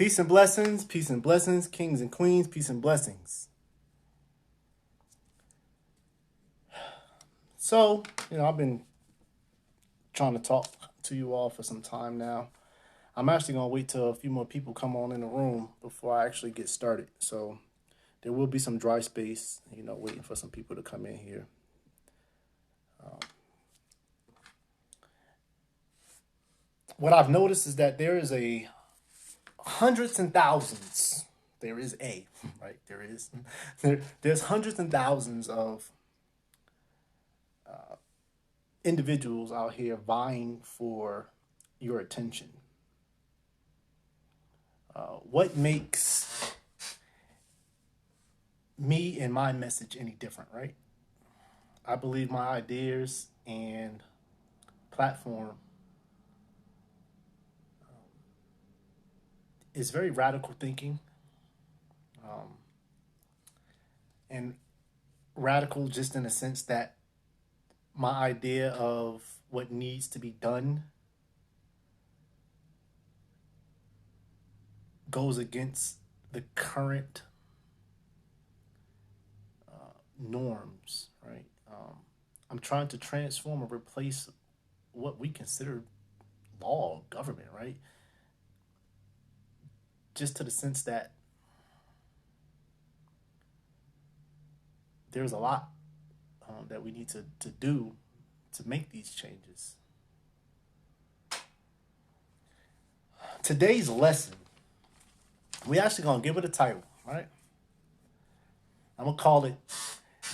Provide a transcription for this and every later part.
peace and blessings, kings and queens, peace and blessings. So, I've been trying to talk to you all for some time now. I'm actually going to wait till a few more people come on in the room before I actually get started. So, there will be some dry space, waiting for some people to come in here. What I've noticed is that there is a hundreds and thousands. There is a, right? There's hundreds and thousands of individuals out here vying for your attention. What makes me and my message any different, right? I believe my ideas and platform is very radical thinking, and radical just in the sense that my idea of what needs to be done goes against the current norms, right? I'm trying to transform or replace what we consider law, government, right? Just to the sense that there's a lot that we need to do to make these changes. Today's lesson, we actually gonna give it a title, right? I'm gonna call it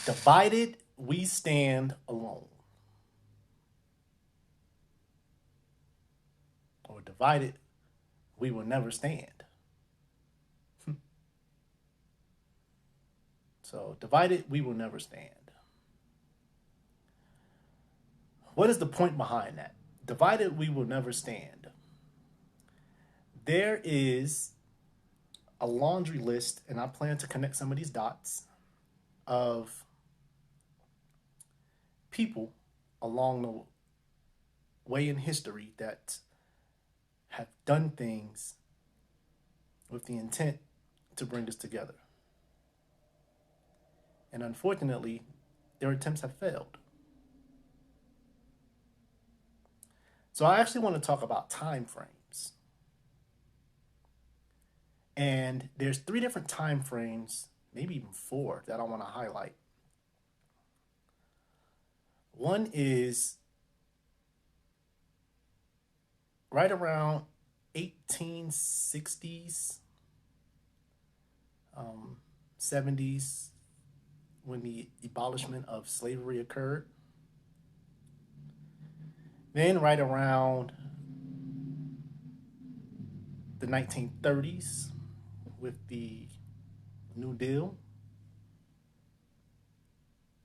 "Divided We Stand Alone," or "Divided We Will Never Stand." So, divided we will never stand. What is the point behind that? Divided we will never stand. There is a laundry list, and I plan to connect some of these dots of people along the way in history that have done things with the intent to bring us together. And unfortunately, their attempts have failed. So I actually want to talk about time frames. And there's 3 different time frames, maybe even 4, that I want to highlight. One is right around 1860s, 70s, when the abolishment of slavery occurred. Then right around the 1930s with the New Deal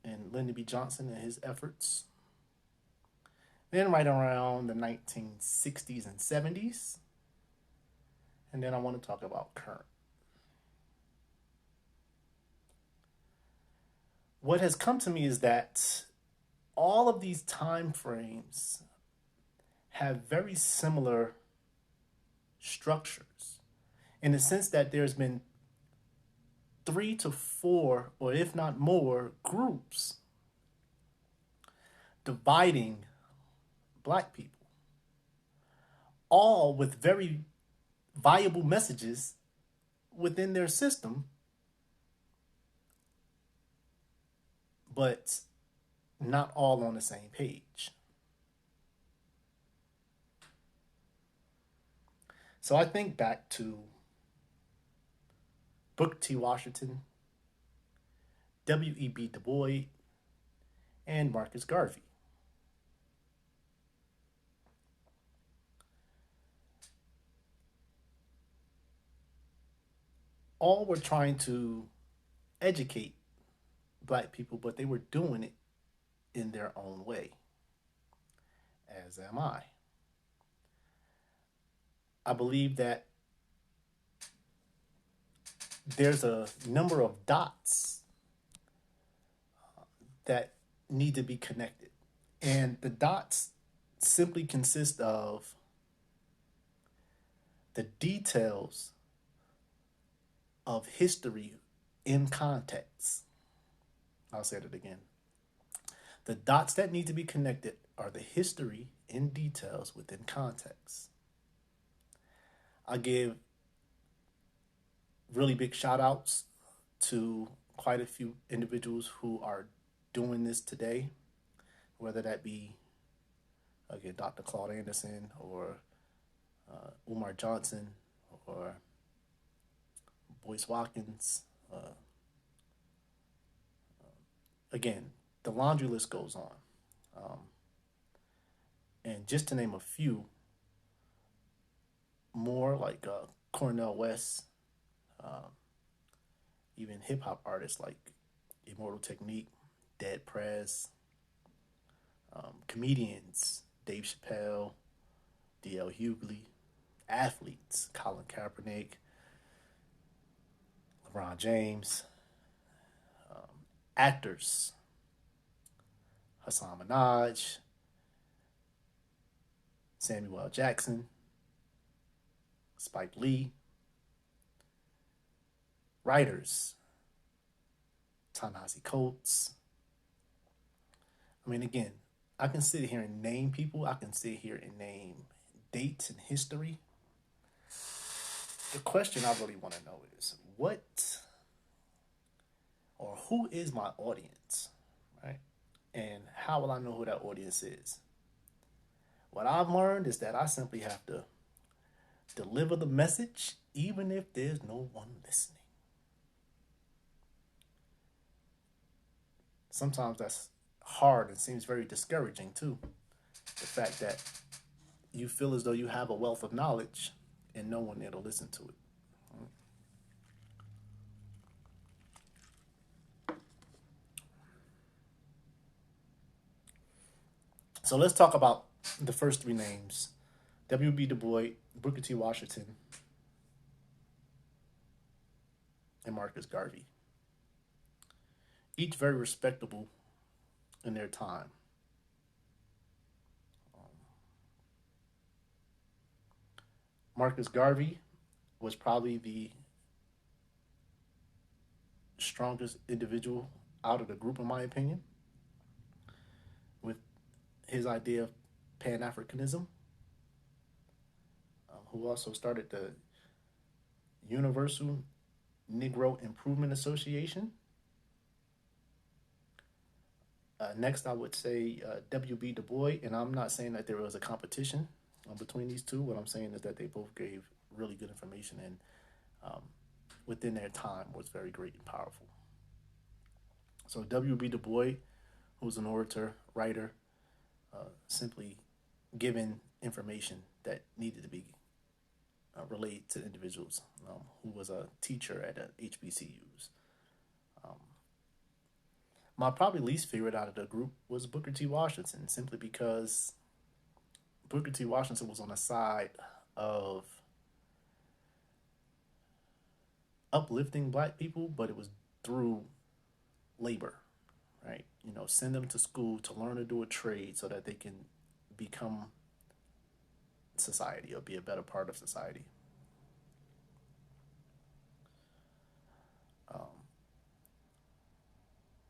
and Lyndon B. Johnson and his efforts. Then right around the 1960s and 70s. And then I want to talk about current. What has come to me is that all of these time frames have very similar structures, in the sense that there's been 3 to 4, or if not more, groups dividing Black people, all with very viable messages within their system, but not all on the same page. So I think back to Booker T. Washington, W.E.B. Du Bois, and Marcus Garvey. All were trying to educate Black people, but they were doing it in their own way, as am I. I believe that there's a number of dots that need to be connected. And the dots simply consist of the details of history in context. I'll say it again. The dots that need to be connected are the history and details within context. I give really big shout outs to quite a few individuals who are doing this today, whether that be, again, Dr. Claude Anderson or Umar Johnson or Boyce Watkins. Again, the laundry list goes on. And just to name a few more, like Cornel West, even hip hop artists like Immortal Technique, Dead Prez, comedians, Dave Chappelle, D.L. Hughley, athletes, Colin Kaepernick, LeBron James, actors, Hassan Minaj, Samuel L. Jackson, Spike Lee, writers, Ta-Nehisi Coates. I mean, again, I can sit here and name people. I can sit here and name dates in history. The question I really want to know is what or who is my audience, right? And how will I know who that audience is? What I've learned is that I simply have to deliver the message even if there's no one listening. Sometimes that's hard and seems very discouraging too. The fact that you feel as though you have a wealth of knowledge and no one there to listen to it. So let's talk about the first three names: W.B. Du Bois, Booker T. Washington, and Marcus Garvey. Each very respectable in their time. Marcus Garvey was probably the strongest individual out of the group, in my opinion, with his idea of Pan Africanism, who also started the Universal Negro Improvement Association. Next, I would say W.B. Du Bois, and I'm not saying that there was a competition between these two. What I'm saying is that they both gave really good information and within their time was very great and powerful. So W.B. Du Bois, who's an orator, writer, simply given information that needed to be relayed to individuals, who was a teacher at HBCUs. My probably least favorite out of the group was Booker T. Washington, simply because Booker T. Washington was on the side of uplifting black people, but it was through labor, right? You know, send them to school to learn to do a trade so that they can become society or be a better part of society.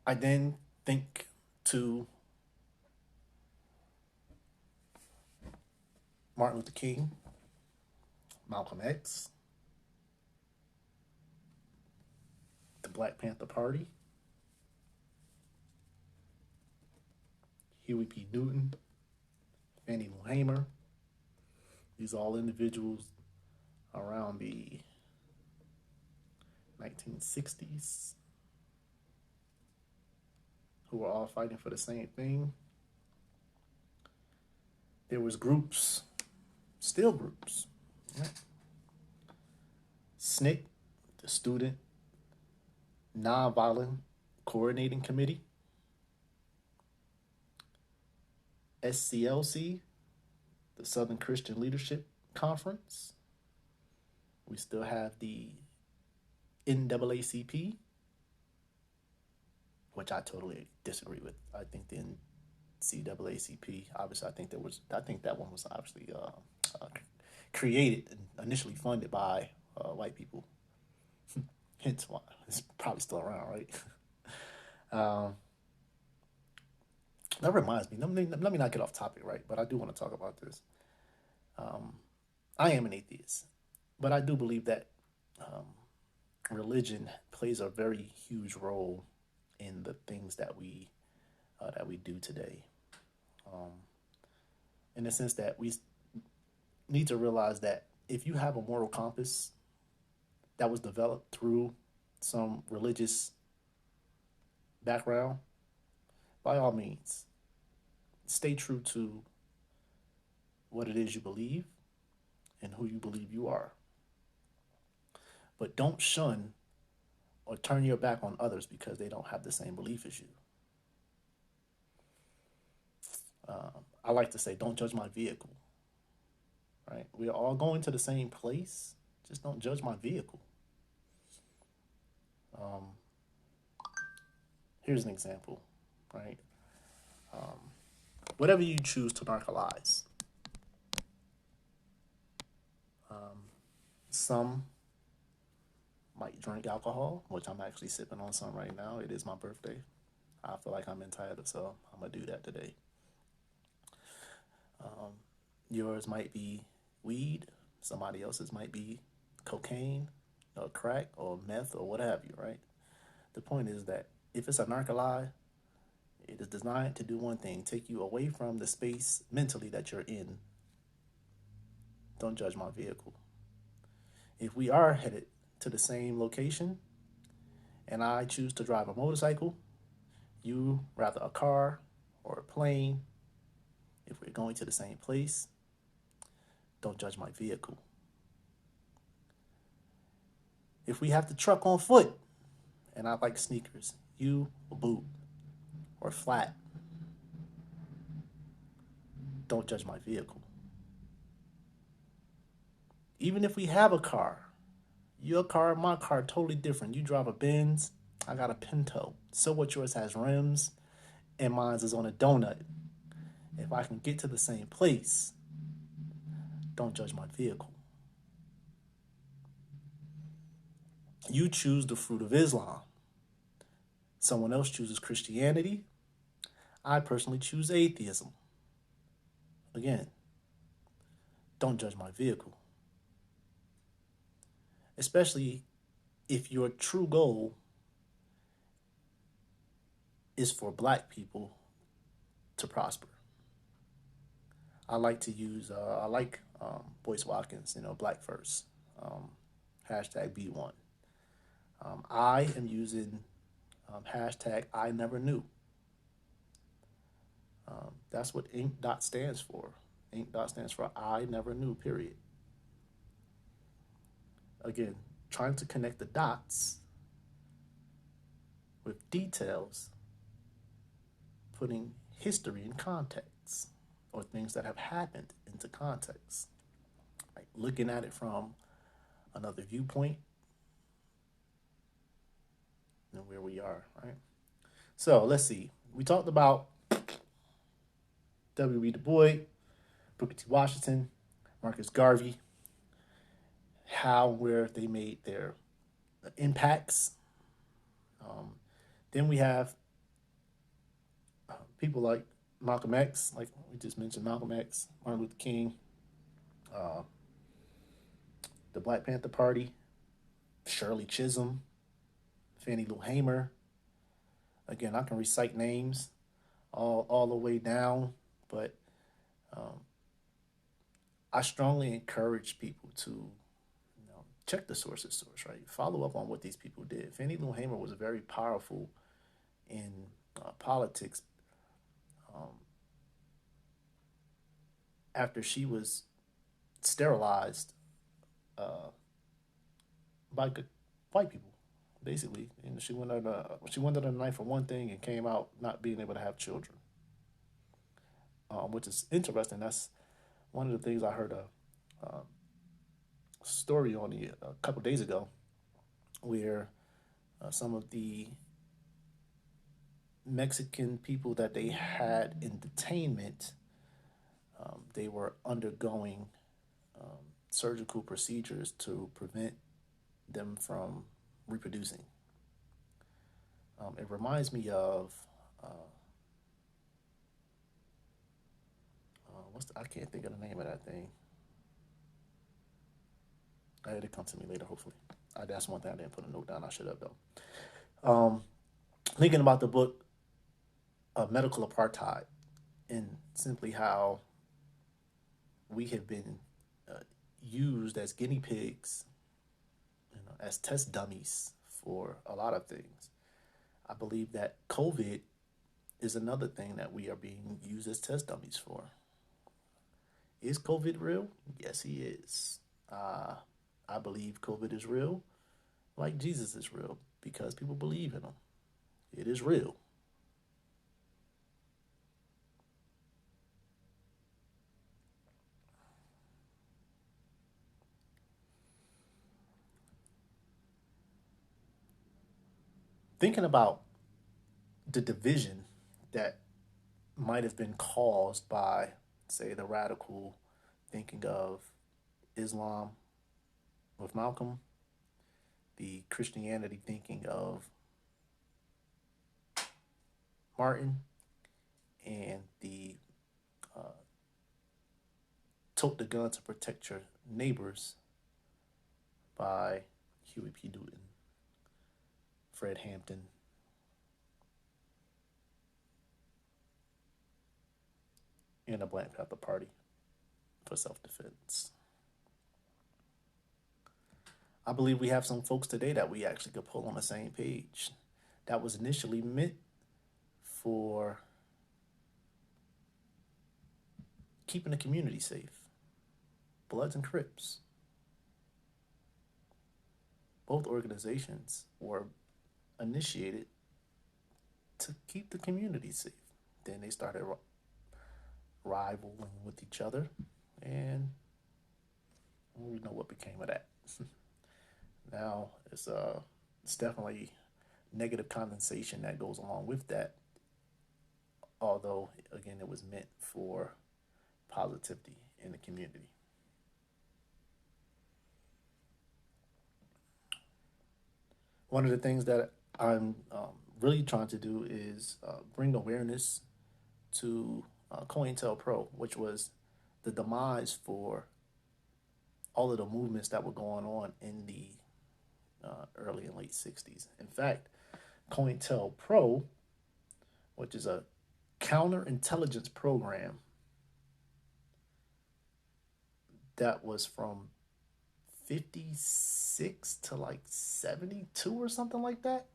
I then think to Martin Luther King, Malcolm X, the Black Panther Party, Huey P. Newton, Fannie Lou Hamer. These are all individuals around the 1960s who were all fighting for the same thing. There was groups, still groups, right? SNCC, the Student Nonviolent Coordinating Committee. SCLC, the Southern Christian Leadership Conference. We still have the NAACP, which I totally disagree with. I think the NCAACP, obviously, I think that one was obviously created and initially funded by white people. Hence why it's probably still around, right? Um, that reminds me. Let me not get off topic, right? But I do want to talk about this. Um, I am an atheist, but I do believe that um, religion plays a very huge role in the things that we do today. Um, in the sense that we need to realize that if you have a moral compass that was developed through some religious background, by all means, stay true to what it is you believe and who you believe you are. But don't shun or turn your back on others because they don't have the same belief as you. I like to say, don't judge my vehicle, right? We are all going to the same place. Just don't judge my vehicle. Um, Here's an example, right? Whatever you choose to narcotize, some might drink alcohol, which I'm actually sipping on some right now. It is my birthday. I feel like I'm entitled, so I'm gonna do that today. Yours might be weed. Somebody else's might be cocaine or crack or meth or what have you, right? The point is that if it's a narcotic, it is designed to do one thing: take you away from the space mentally that you're in. Don't judge my vehicle. If we are headed to the same location and I choose to drive a motorcycle, you rather a car or a plane, if we're going to the same place, don't judge my vehicle. If we have to truck on foot and I like sneakers, you a boot or flat, don't judge my vehicle. Even if we have a car, your car, my car, totally different. You drive a Benz, I got a Pinto. So what, yours has rims and mine's is on a donut. If I can get to the same place, don't judge my vehicle. You choose the fruit of Islam. Someone else chooses Christianity. I personally choose atheism. Again, don't judge my vehicle. Especially if your true goal is for black people to prosper. I like Boyce Watkins, black first. Um, hashtag B1. I am using hashtag I never knew. That's what Ink Dot stands for. Ink Dot stands for I never knew, period. Again, trying to connect the dots with details, putting history in context or things that have happened into context. Like looking at it from another viewpoint and where we are, right? So let's see. We talked about W.E. Du Bois, Booker T. Washington, Marcus Garvey, how where they made their impacts. Then we have people like Malcolm X, like we just mentioned, Malcolm X, Martin Luther King, uh, the Black Panther Party, Shirley Chisholm, Fannie Lou Hamer. Again, I can recite names all the way down, but um, I strongly encourage people to check the source, right? Follow up on what these people did. Fannie Lou Hamer was very powerful in politics um, after she was sterilized uh, by good white people. Basically, she went under the knife for one thing and came out not being able to have children, which is interesting. That's one of the things I heard a story on a couple days ago, where some of the Mexican people that they had in detainment, they were undergoing surgical procedures to prevent them from reproducing. It reminds me of uh, I can't think of the name of that thing. It'll come to me later, hopefully. That's one thing I didn't put a note down. I should have though. Um, Thinking about the book Medical Apartheid and simply how we have been uh, used as guinea pigs, as test dummies for a lot of things. I believe that COVID is another thing that we are being used as test dummies for. Is COVID real? Yes, he is. Uh, I believe COVID is real, like Jesus is real, because people believe in him. It is real. Thinking about the division that might have been caused by, say, the radical thinking of Islam with Malcolm, the Christianity thinking of Martin, and the uh, tote the gun to protect your neighbors by Huey P. Newton, Fred Hampton, and the Black Panther Party for self defense. I believe we have some folks today that we actually could pull on the same page. That was initially meant for keeping the community safe. Bloods and Crips. Both organizations were initiated to keep the community safe. Then they started rivaling with each other, and we know what became of that. Now it's definitely negative condensation that goes along with that. Although again, it was meant for positivity in the community. One of the things that I'm really trying to do is bring awareness to COINTELPRO, which was the demise for all of the movements that were going on in the early and late 60s. In fact, COINTELPRO, which is a counterintelligence program that was from 56 to like 72 or something like that.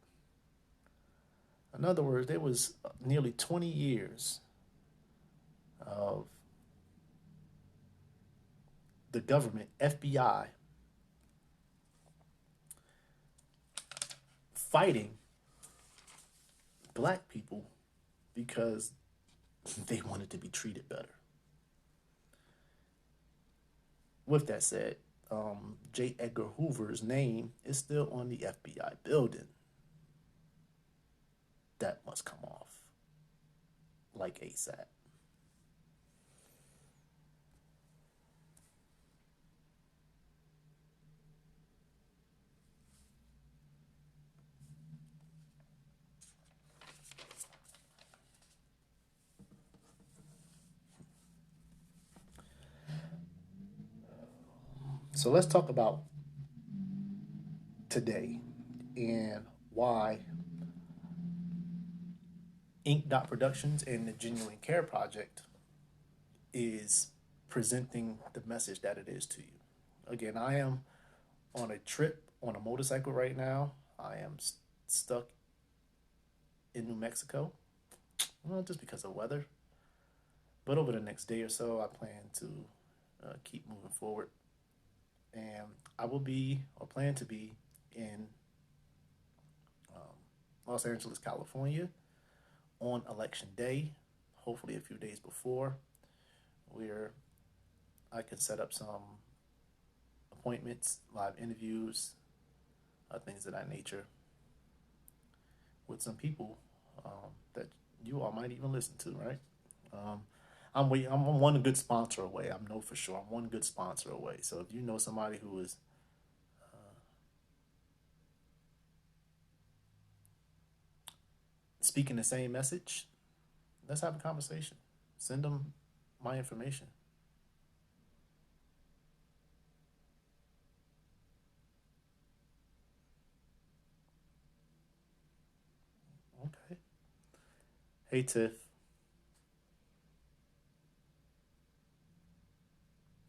In other words, there was nearly 20 years of the government, FBI, fighting black people because they wanted to be treated better. With that said, J. Edgar Hoover's name is still on the FBI building. That must come off like ASAP. So let's talk about today and why Ink Dot Productions and the Genuine Care Project is presenting the message that it is to you. Again, I am on a trip on a motorcycle right now. I am stuck in New Mexico, well, just because of weather. But over the next day or so, I plan to keep moving forward. And I will be, or plan to be, in um, Los Angeles, California on election day, hopefully a few days before, where I can set up some appointments, live interviews, things of that nature with some people that you all might even listen to, right? Um, I'm one good sponsor away. I know for sure. I'm one good sponsor away. So if you know somebody who is speaking the same message, let's have a conversation. Send them my information. Okay. Hey, Tiff.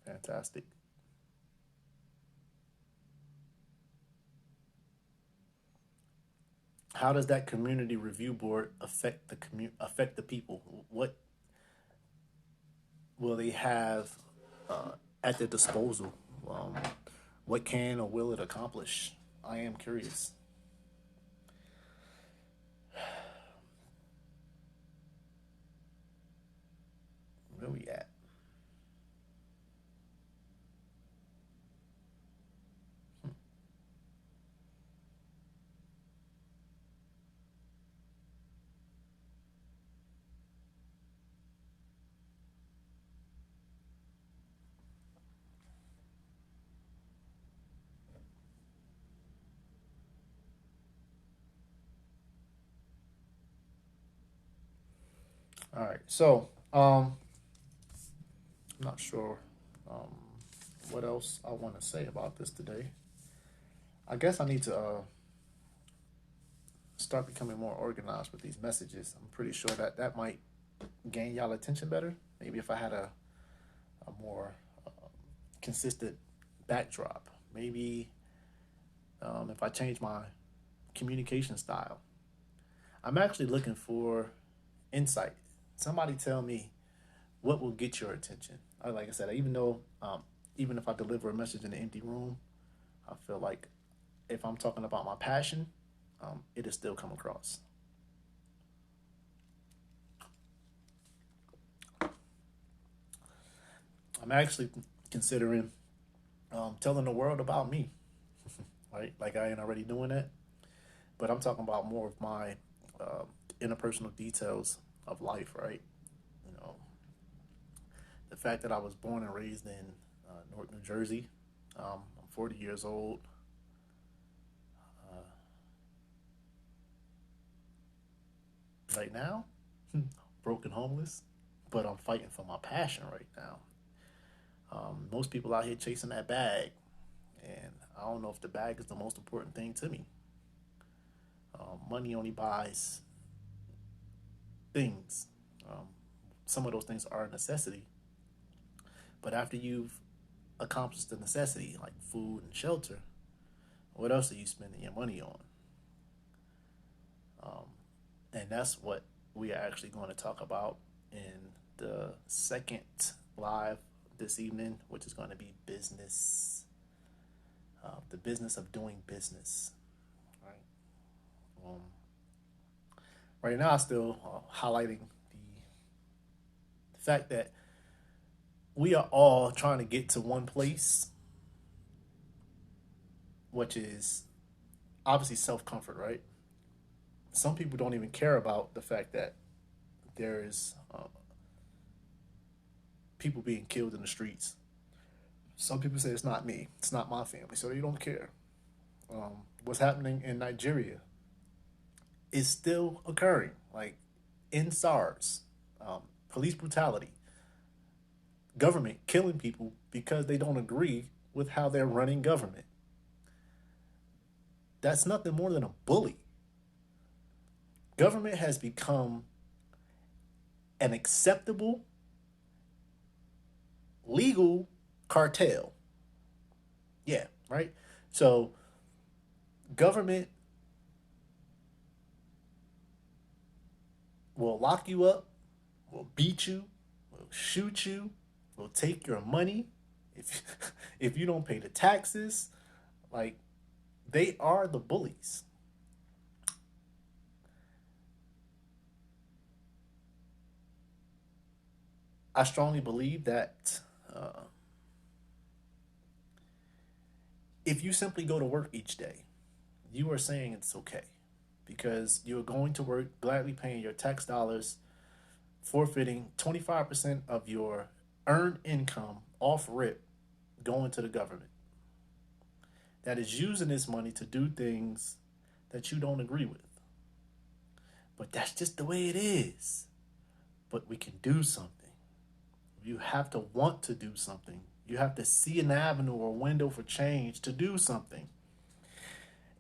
Fantastic. How does that community review board affect affect the people? What will they have at their disposal? Um, what can or will it accomplish? I am curious. Where we at? All right. So, I'm not sure um, what else I want to say about this today. I guess I need to start becoming more organized with these messages. I'm pretty sure that that might gain y'all attention better. Maybe if I had a more consistent backdrop. Maybe if I change my communication style. I'm actually looking for insight. Somebody tell me what will get your attention. Like I said, even though even if I deliver a message in an empty room, I feel like if I'm talking about my passion, it is still come across. I'm actually considering telling the world about me, right? Like I ain't already doing that, but I'm talking about more of my uh, interpersonal details of life, right? You know, the fact that I was born and raised in Newark, New Jersey. I'm 40 years old. Right now, broken homeless, but I'm fighting for my passion right now. Most people out here chasing that bag, and I don't know if the bag is the most important thing to me. Money only buys things. Um, some of those things are a necessity, but after you've accomplished the necessity, like food and shelter, what else are you spending your money on? Um, and that's what we are actually going to talk about in the second live this evening, which is going to be business, the business of doing business. Right. Um, right now, I'm still highlighting the fact that we are all trying to get to one place, which is obviously self comfort. Right. Some people don't even care about the fact that there is people being killed in the streets. Some people say it's not me, it's not my family, so they don't care. What's happening in Nigeria is still occurring, like in SARS, police brutality, government killing people because they don't agree with how they're running government. That's nothing more than a bully. Government has become an acceptable, legal cartel. Yeah, right? So, government will lock you up, will beat you, will shoot you, will take your money if if you don't pay the taxes. Like they are the bullies. I strongly believe that uh, if you simply go to work each day, you are saying it's okay because you're going to work, gladly paying your tax dollars, forfeiting 25% of your earned income off rip going to the government that is using this money to do things that you don't agree with. But that's just the way it is. But we can do something. You have to want to do something. You have to see an avenue or window for change to do something.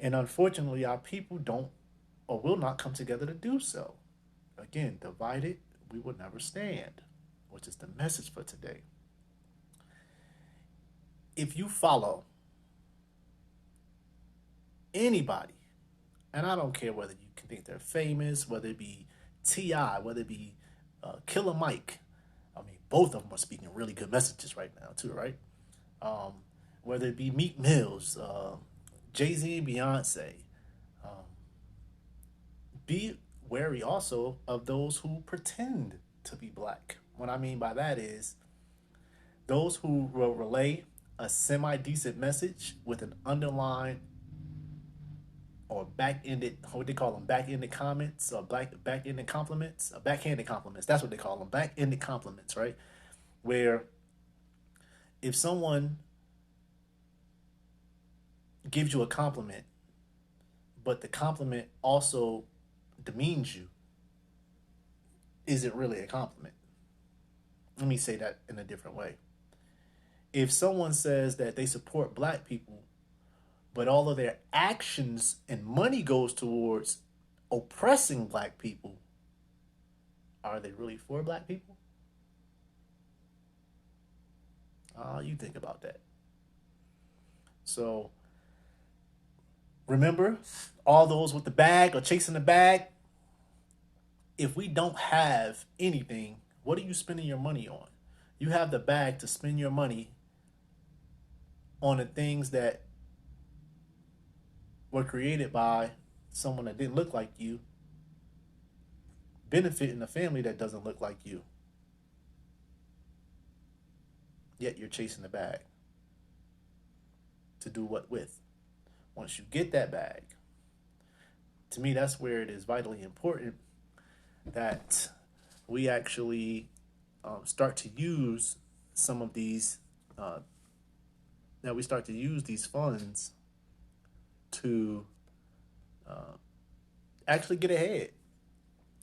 And unfortunately, our people don't or will not come together to do so. Again, divided, we will never stand, which is the message for today. If you follow anybody, and I don't care whether you can think they're famous, whether it be T.I., whether it be Killer Mike. I mean, both of them are speaking really good messages right now, too, right? Um, whether it be Meek Mills, Jay-Z and Beyonce. Um, be wary also of those who pretend to be black. What I mean by that is those who will relay a semi decent message with an underlying or back-ended, what they call them, back-ended comments or back-ended compliments, backhanded compliments. That's what they call them, back-ended compliments, right? Where if someone gives you a compliment, but the compliment also demeans you, is it really a compliment? Let me say that in a different way. If someone says that they support black people, but all of their actions and money goes towards oppressing black people, are they really for black people? You think about that. So remember, all those with the bag or chasing the bag, if we don't have anything, what are you spending your money on? You have the bag to spend your money on the things that were created by someone that didn't look like you, benefiting a family that doesn't look like you. Yet you're chasing the bag. To do what with? Once you get that bag, to me, that's where it is vitally important that we actually start to use some of these, that we start to use these funds to actually get ahead,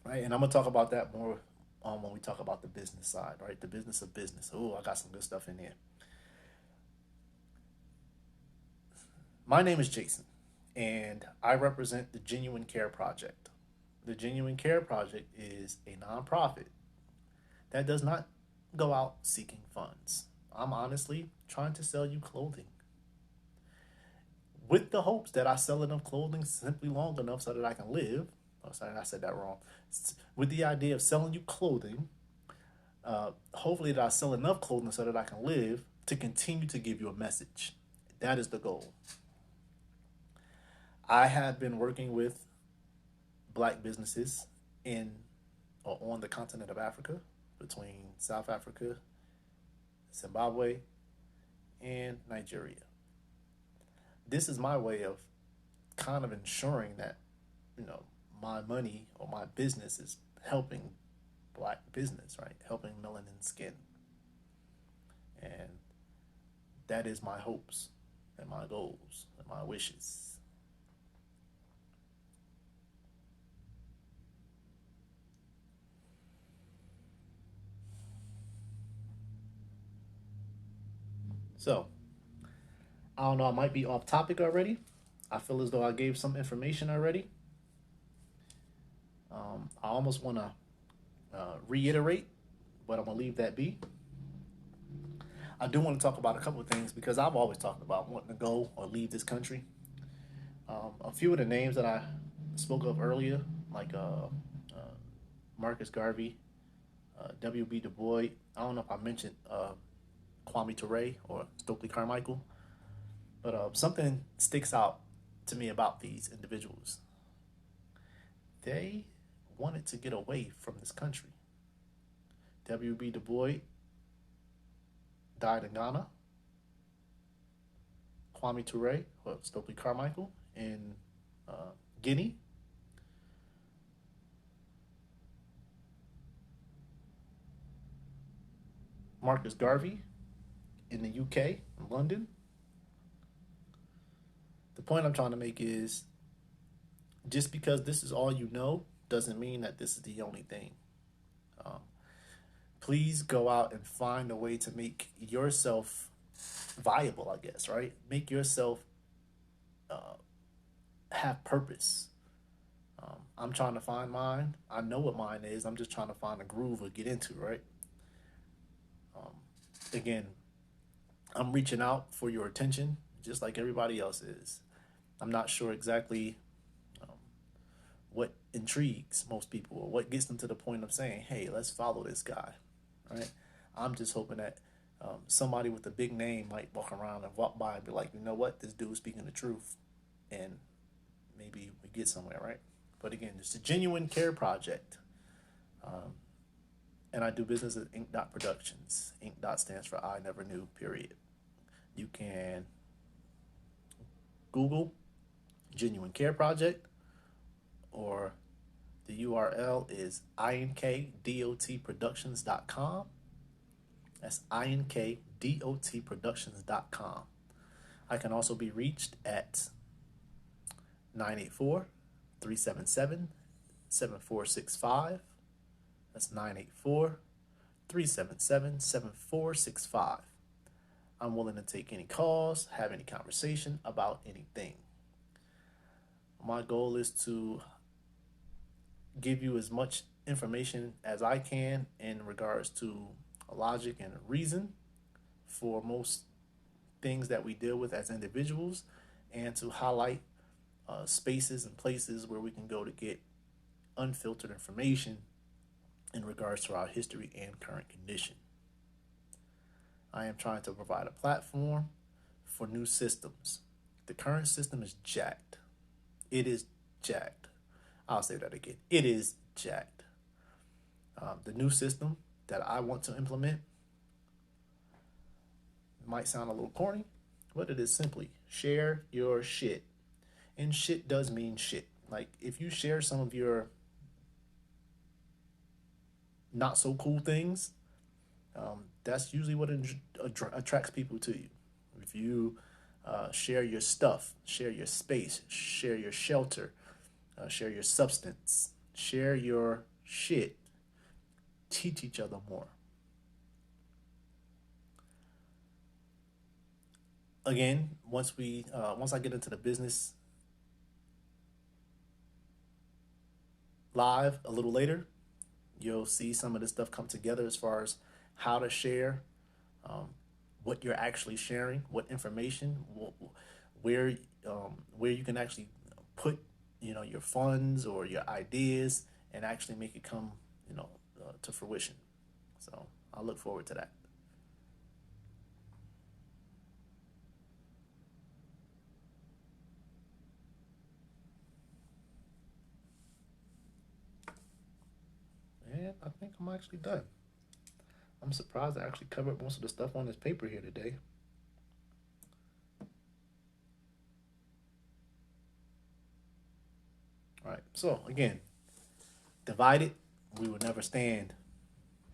right? And I'm gonna talk about that more when we talk about the business side, right? The business of business. Oh, I got some good stuff in here. My name is Jason, and I represent the Genuine Care Project. The Genuine Care Project is a nonprofit that does not go out seeking funds. I'm honestly trying to sell you clothing with the hopes that I sell enough clothing simply long enough so that I can live. Oh, sorry, I said that wrong. With the idea of selling you clothing, hopefully that I sell enough clothing so that I can live to continue to give you a message. That is the goal. I have been working with black businesses in or on the continent of Africa, between South Africa, Zimbabwe, and Nigeria. This is my way of kind of ensuring that, you know, my money or my business is helping black business, right? Helping melanin skin. And that is my hopes and my goals and my wishes. So, I don't know, I might be off topic already. I feel as though I gave some information already. I almost want to reiterate, but I'm going to leave that be. I do want to talk about a couple of things because I've always talked about wanting to go or leave this country. A few of the names that I spoke of earlier, like Marcus Garvey, W.B. Du Bois. I don't know if I mentioned Kwame Ture or Stokely Carmichael, but something sticks out to me about these individuals. They wanted to get away from this country. W.B. Du Bois died in Ghana. Kwame Ture, or Stokely Carmichael, in Guinea. Marcus Garvey in the UK, in London. The point I'm trying to make is just because this is all you know doesn't mean that this is the only thing. Um, please go out and find a way to make yourself viable, I guess, right? Make yourself have purpose. I'm trying to find mine. I know what mine is. I'm just trying to find a groove or get into, right? Again, I'm reaching out for your attention just like everybody else is. I'm not sure exactly what intrigues most people or what gets them to the point of saying, hey, let's follow this guy, right? I'm just hoping that somebody with a big name might walk around and walk by and be like, you know what, this dude's speaking the truth. And maybe we get somewhere, right? But again, it's a genuine care project. And I do business at Ink Dot Productions. Ink Dot stands for I Never Knew, period. You can Google Genuine Care Project, or the URL is inkdotproductions.com. That's inkdotproductions.com. I can also be reached at 984-377-7465. That's 984-377-7465. I'm willing to take any calls, have any conversation about anything. My goal is to give you as much information as I can in regards to logic and reason for most things that we deal with as individuals, and to highlight spaces and places where we can go to get unfiltered information in regards to our history and current condition. I am trying to provide a platform for new systems. The current system is jacked. It is jacked. I'll say that again. It is jacked. The new system that I want to implement might sound a little corny, but it is simply share your shit. And shit does mean shit. Like, if you share some of your not so cool things, that's usually what attracts people to you. If you share your stuff, share your space, share your shelter, share your substance, share your shit, teach each other more. Again, once I get into the business live a little later, you'll see some of this stuff come together as far as how to share, what you're actually sharing, what information, where where you can actually put your funds or your ideas and actually make it come to fruition. So I look forward to that. And I think I'm actually done. I'm surprised I actually covered most of the stuff on this paper here today. All right. So again, divided, we will never stand.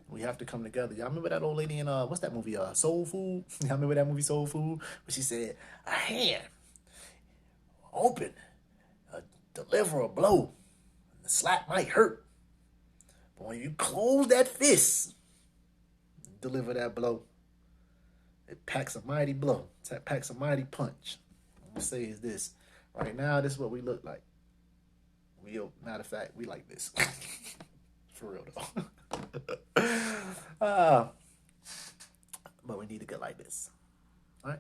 We have to come together. Y'all remember that old lady in what's that movie? Soul Food. Y'all remember that movie Soul Food? Where she said, "A hand open, deliver a blow. The slap might hurt, but when you close that fist, deliver that blow. It packs a mighty blow. It packs a mighty punch." I'm gonna say is this. Right now, this is what we look like. Matter of fact, we like this. For real though. uh, but we need to get like this. All right.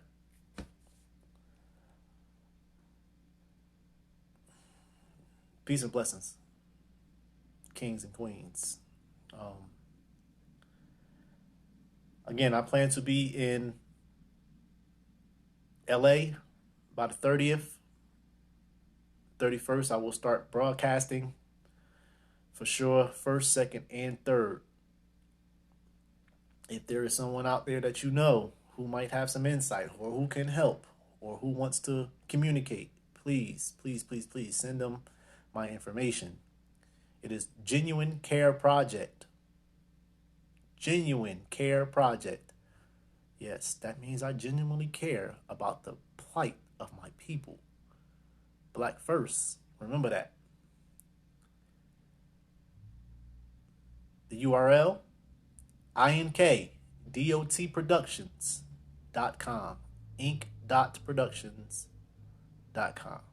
Peace and blessings, kings and queens. Again, I plan to be in LA by the 30th. 31st, I will start broadcasting for sure, first, second, and third. If there is someone out there that you know who might have some insight or who can help or who wants to communicate, please, please, please, please send them my information. It is Genuine Care Project. Genuine Care Project. Yes, that means I genuinely care about the plight of my people. Black first. Remember that. The URL, inkdotproductions.com. Ink.productions.com.